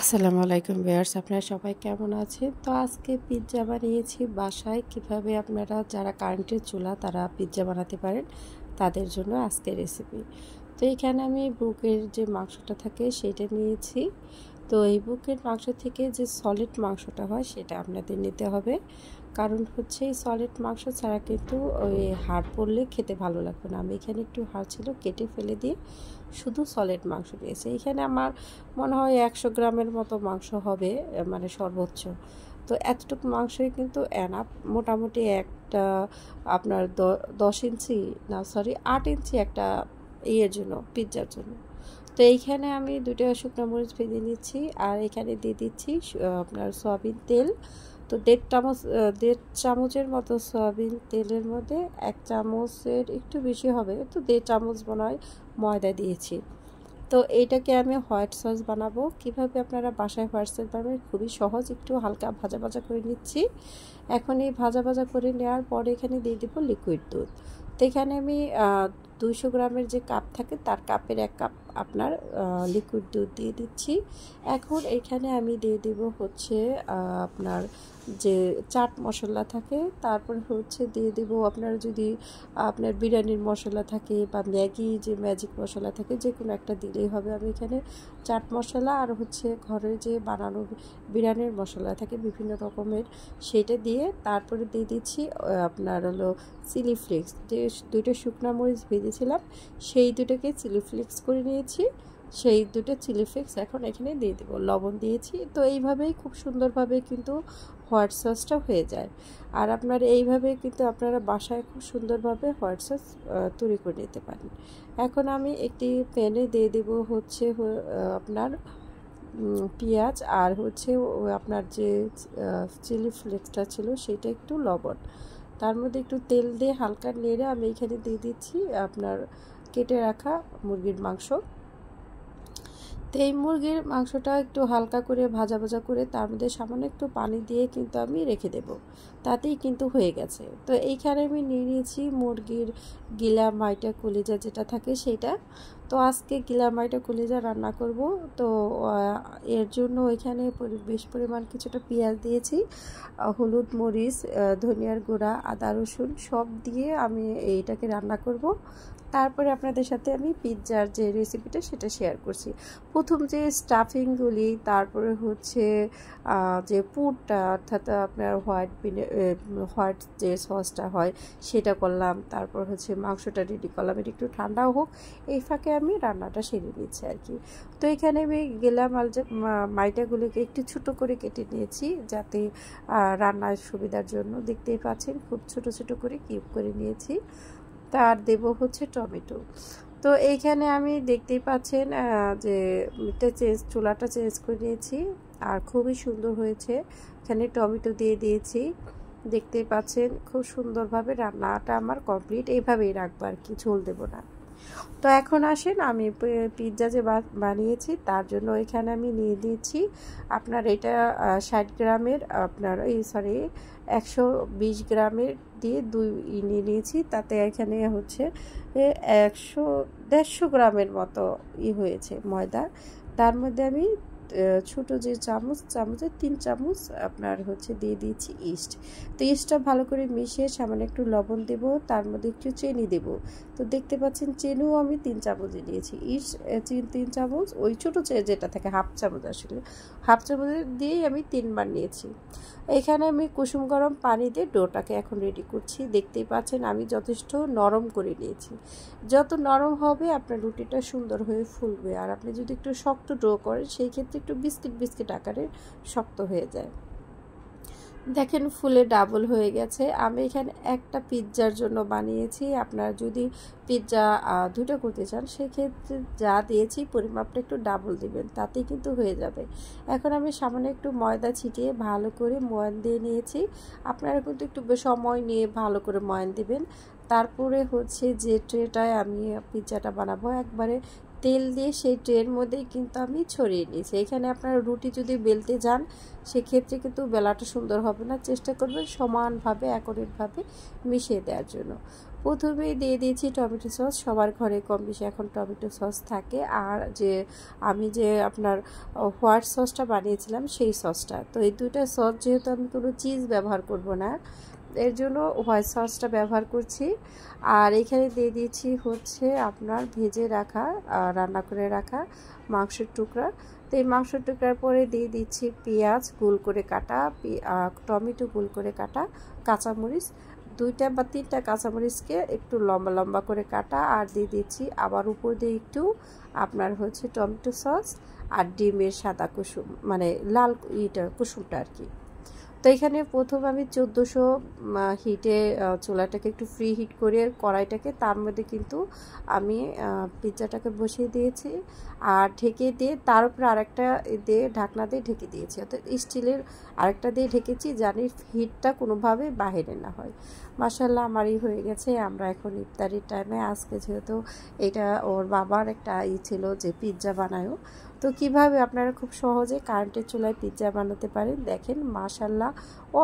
আসসালামু আলাইকুম ভিউয়ার্স, আপনারা সবাই কেমন আছেন? তো আজকে পিৎজা বানিয়েছি বাসায়। কিভাবে আপনারা যারা কারেন্টের চুলা তারা পিৎজা বানাতে পারেন তাদের জন্য আজকের রেসিপি। তো এখানে আমি বুকের যে মাংসটা থাকে সেটা নিয়েছি। তো এই বুকের মাংস থেকে যে সলিড মাংসটা হয় সেটা আপনাদের নিতে হবে, কারণ হচ্ছে এই সলিড মাংস ছাড়া কিন্তু ওই হাড় পড়লে খেতে ভালো লাগবে না। আমি এখানে একটু হাড় ছিল কেটে ফেলে দিয়ে শুধু সলিড মাংস নিয়েছি। এখানে আমার মনে হয় 100 গ্রামের মতো মাংস হবে, মানে সর্বোচ্চ। তো এতটুকু মাংসই কিন্তু এনাফ। মোটামুটি একটা আপনার 10 ইঞ্চি না সরি 8 ইঞ্চি একটা ইয়ের জন্য, পিৎজার জন্য। তো এইখানে আমি 2টা শুকনো মরিচ ভেজে নিচ্ছি, আর এখানে দিয়ে দিচ্ছি আপনার সয়াবিন তেল। তো 1.5 চামচের মতো সয়াবিন তেলের মধ্যে 1 চামচের একটু বেশি হবে, তো 1.5 চামচ মনে হয় ময়দা দিয়েছি। তো এইটাকে আমি হোয়াইট সস বানাবো। কিভাবে আপনারা বাসায় হোয়াইট সস বানাবেন খুবই সহজ। একটু হালকা ভাজা ভাজা করে নিচ্ছি। এখন এই ভাজা ভাজা করে নেওয়ার পরে এখানে দিয়ে দেবো লিকুইড দুধ। তো এখানে আমি 200 গ্রামের যে কাপ থাকে তার কাপের 1 কাপ আপনার লিকুইড দুধ দিয়ে দিচ্ছি। এখন এখানে আমি দিয়ে দেব হচ্ছে আপনার যে চাট মশলা থাকে, তারপর হচ্ছে দিয়ে দেব আপনার যদি আপনার বিরিয়ানির মশলা থাকে বা ম্যাগি যে ম্যাজিক মশলা থাকে যে কোনো একটা দিলেই হবে। আমি এখানে চাট মশলা আর হচ্ছে ঘরে যে বানানো বিরিয়ানির মশলা থাকে বিভিন্ন রকমের, সেটা দিয়ে তারপরে দিয়ে দিচ্ছি আপনার হলো চিলি ফ্লেক্স। যে 2টা শুকনো মরিচ ভেজেছিলাম সেই 2টাকে চিলি ফ্লেক্স করে নিয়েছি, সেই 2টা চিলি ফ্লেক্স এখন এখানে দিয়ে দেবো। লবণ দিয়েছি। তো এইভাবেই খুব সুন্দরভাবে কিন্তু হোয়াইট সসটা হয়ে যায়। আর আপনার এইভাবে কিন্তু আপনারা বাসায় খুব সুন্দরভাবে হোয়াইট সস তৈরি করে নিতে পারেন। এখন আমি একটি প্যানে দিয়ে দেব হচ্ছে আপনার পেঁয়াজ আর হচ্ছে আপনার যে চিলি ফ্লেক্সটা ছিল সেটা একটু লবণ, তার মধ্যে একটু তেল দিয়ে হালকা নেড়ে আমি এখানে দিয়ে দিচ্ছি আপনার কেটে রাখা মুরগির মাংস। তো এই মুরগির মাংসটা একটু হালকা করে ভাজা ভাজা করে তার মধ্যে সামান্য একটু পানি দিয়ে কিন্তু আমি রেখে দেব, তাতেই কিন্তু হয়ে গেছে। তো এইখানে আমি নিয়ে নিয়েছি মুরগির গিলা মাইটা কলিজা যেটা থাকে সেটা। তো আজকে গিলা মাইটা কলিজা রান্না করব। তো এর জন্য এখানে বেশ পরিমাণ কিছুটা পেঁয়াজ দিয়েছি, হলুদ মরিচ ধনিয়ার গুঁড়া আদা রসুন সব দিয়ে আমি এইটাকে রান্না করব। তারপরে আপনাদের সাথে আমি পিৎজার যে রেসিপিটা সেটা শেয়ার করছি। প্রথম যে স্টাফিংগুলি, তারপরে হচ্ছে যে পুরটা অর্থাৎ আপনার হোয়াইট যে সসটা হয় সেটা করলাম, তারপর হচ্ছে মাংসটা রেডি করলাম। এটা একটু ঠান্ডাও হোক, এই ফাঁকে আমি রান্নাটা সেরে নিচ্ছি আর কি। তো এখানে আমি গেলাম মাইটাগুলিকে একটু ছোটো করে কেটে নিয়েছি যাতে রান্নার সুবিধার জন্য। দেখতেই পাচ্ছেন খুব ছোট ছোট করে কিউব করে নিয়েছি। তার দেব হচ্ছে টমেটো। তো এইখানে আমি দেখতেই পাচ্ছেন যে চুলাটা চেঞ্জ করে নিয়েছি আর খুবই সুন্দর হয়েছে। এখানে টমেটো দিয়ে দিয়েছি, দেখতেই পাচ্ছেন খুব সুন্দরভাবে রান্নাটা আমার কমপ্লিট। এইভাবেই রাখবো আর কি, ঝোল দেব না। তো এখন আসেন আমি পিৎজা যে বানিয়েছি তার জন্য এখানে আমি নিয়ে নিয়েছি আপনার এটা 60 গ্রামের আপনার 120 গ্রামের দিয়ে 2 নিয়ে নিয়েছি। তাতে এখানে হচ্ছে 150 গ্রামের মতো হয়েছে ময়দা। তার মধ্যে আমি ছোট যে চামচের 3 চামচ আপনার হচ্ছে দিয়ে দিয়েছি ইস্ট। তো ইস্টটা ভালো করে মিশিয়ে সামান্য একটু লবণ দেব, তার মধ্যে একটু চিনি দেব। তো দেখতে পাচ্ছেন চিনিও আমি 3 চামচ দিয়েছি, ইস্ট 3 চামচ, ওই ছোটো যেটা থাকে হাফ চামচ, আসলে হাফ চামচ দিয়েই আমি 3 বার নিয়েছি। এখানে আমি কুসুম গরম পানি দিয়ে ডোটাকে এখন রেডি করছি। দেখতেই পাচ্ছেন আমি যথেষ্ট নরম করে নিয়েছি। যত নরম হবে আপনার রুটিটা সুন্দর হয়ে ফুলবে। আর আপনি যদি একটু শক্ত ডো করেন সেই ক্ষেত্রে একটু বিস্কিট আকারে শক্ত হয়ে যায়। দেখেন ফুলে ডাবল হয়ে গেছে। আমি এখানে একটা পিৎজার জন্য বানিয়েছি। আপনারা যদি পিৎজা 2টা করতে চান সেক্ষেত্রে যা দিয়েছি পরিমাপটা একটু ডাবল দিবেন, তাতেই কিন্তু হয়ে যাবে। এখন আমি সামান্য একটু ময়দা ছিটিয়ে ভালো করে ময়ান দিয়ে নিয়েছি। আপনারা কিন্তু একটু সময় নিয়ে ভালো করে ময়ান দিবেন। তারপরে হচ্ছে যে ট্রেটায় আমি পিৎজাটা বানাবো একবারে তেল দিয়ে সেই ট্রের মধ্যেই কিন্তু আমি ছড়িয়ে নিয়েছি। এখানে আপনারা রুটি যদি বেলতে যান সেক্ষেত্রে কিন্তু বেলাটা সুন্দর হবে না। চেষ্টা করবেন সমানভাবে অ্যাকুরেটভাবে মিশিয়ে দেওয়ার জন্য। প্রথমেই দিয়ে দিয়েছি টমেটো সস। সবার ঘরে কম বেশি এখন টমেটো সস থাকে, আর যে আমি যে আপনার হোয়াইট সসটা বানিয়েছিলাম সেই সসটা। তো এই দুইটা সস যেহেতু আমি কোনো চিজ ব্যবহার করব না, এর জন্য হোয়াইট সসটা ব্যবহার করছি। আর এখানে দিয়ে দিয়েছি হচ্ছে আপনার ভেজে রাখা রান্না করে রাখা মাংসের টুকরা। তো এই মাংসের টুকরার পরে দিয়ে দিচ্ছি পেঁয়াজ গোল করে কাটা, টমেটো গোল করে কাটা, কাঁচামরিচ 2টা বা 3টা কাঁচামরিচকে একটু লম্বা লম্বা করে কাটা, আর দিয়ে দিচ্ছি আবার উপর দিয়ে একটু আপনার হচ্ছে টমেটো সস আর ডিমের সাদা কুসুম, মানে লাল কুসুমটা আর কি। তো এখানে প্রথম আমি 1400 হিটে চুলাটাকে একটু ফ্রি হিট করে কড়াইটাকে, তার মধ্যে কিন্তু আমি পিৎজাটাকে বসিয়ে দিয়েছি আর ঢেকে দিয়ে তার উপরে আরেকটা দিয়ে ঢাকনা দিয়ে ঢেকে দিয়েছি, অর্থাৎ স্টিলের আরেকটা দিয়ে ঢেকেছি জানি হিটটা কোনোভাবে বাহিরে না হয়। মাশাআল্লাহ আমারই হয়ে গেছে। আমরা এখন ইফতারির টাইমে, আজকে যেহেতু এটা ওর বাবার একটা ছিল যে পিৎজা বানায়ও, তো কিভাবে আপনারা খুব সহজে কারেন্টের চুলায় পিৎজা বানাতে পারেন দেখেন। মাশাআল্লাহ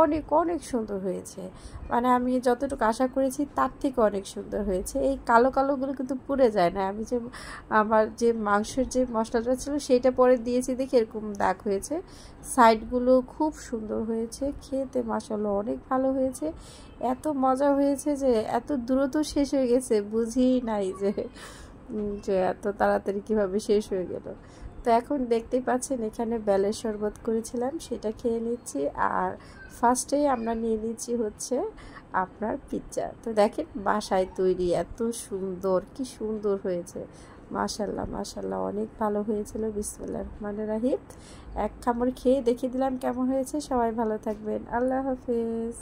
অনেক অনেক সুন্দর হয়েছে, মানে আমি যতটুকু আশা করেছি তার থেকে অনেক সুন্দর হয়েছে। এই কালো কালোগুলো কিন্তু পুড়ে যায় না। আমি যে আমার যে মাংসের যে মশলাটা ছিল সেইটা পরে দিয়েছি দেখে এরকম দাগ হয়েছে। সাইডগুলো খুব সুন্দর হয়েছে, খেতে মাশাআল্লাহ অনেক ভালো হয়েছে। এত মজা হয়েছে যে এত দ্রুত শেষ হয়ে গেছে, বুঝি নাই যে এত তাড়াতাড়ি কীভাবে শেষ হয়ে গেল। তো এখন দেখতেই পাচ্ছেন এখানে বেলের শরবত করেছিলাম সেটা খেয়ে নিচ্ছি, আর ফার্স্টেই আমরা নিয়ে নিচ্ছি হচ্ছে আপনার পিৎজা। তো দেখেন বাসায় তৈরি, এত সুন্দর, কি সুন্দর হয়েছে। মাশাআল্লাহ মাশাআল্লাহ অনেক ভালো হয়েছিল। বিসমিল্লাহির রহমানির রহিম। এক কামড় খেয়ে দেখিয়ে দিলাম কেমন হয়েছে। সবাই ভালো থাকবেন, আল্লাহ হাফেজ।